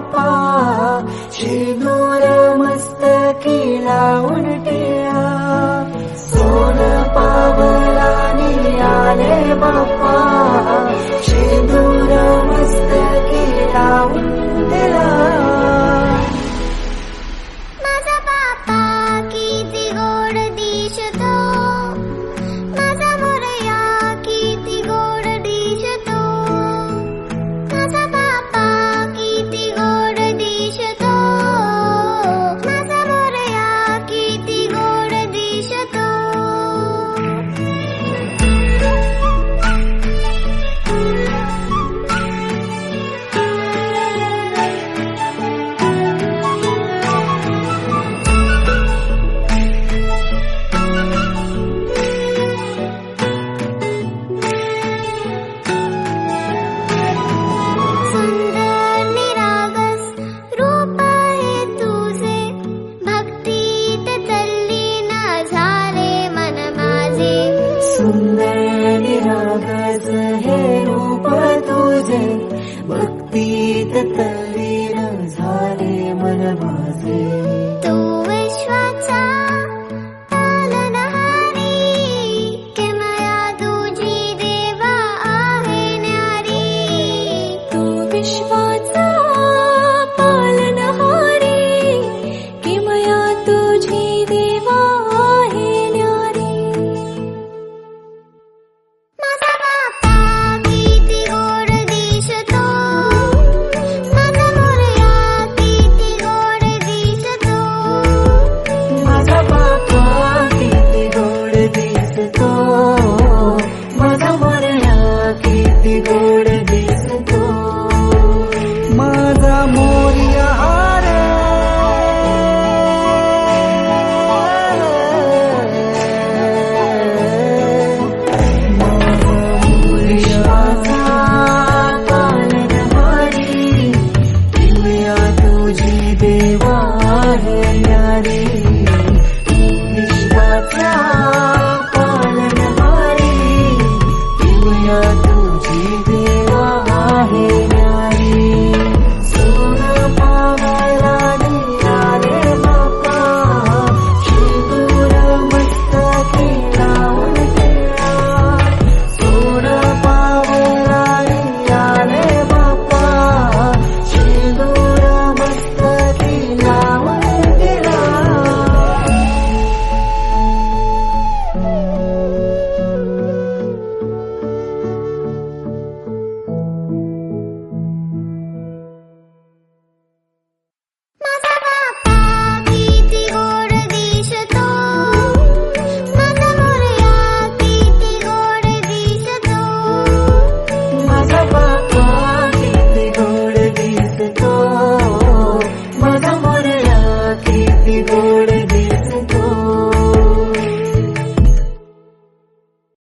बाप्पा, शेंदूर मस्तकी लावून टिळा, सोन पावलानी आले बाप्पा, शेंदूर मस्तकी लावून टिळा. माझा बाप्पा किती गोड दिसतो, माझा मोरया किती गोड दिसतो, माझा बाप्पा किती गोड दिसतो, माझा मोरया किती गोड दिसतो. सुंदर निरागस रूप आहे तुझे, भक्तीत तल्लीन झाले मन माझे. सुंदर निरागस हे रूप तुझे, भक्तीत तल्लीन झाले मन माझे. तू विश्वाचा पालनहारी, किमया तुझी देवा आहे न्यारी. तू विश्वाचा पालनहारी, किमया तुझी देवा आहे न्यारी. माझा बाप्पा किती गोड दिसतो, माझा मोरया किती गोड दिसतो, माझा बाप्पा किती गोड दिसतो, माझा मोरया किती गोड दिसतो, माझा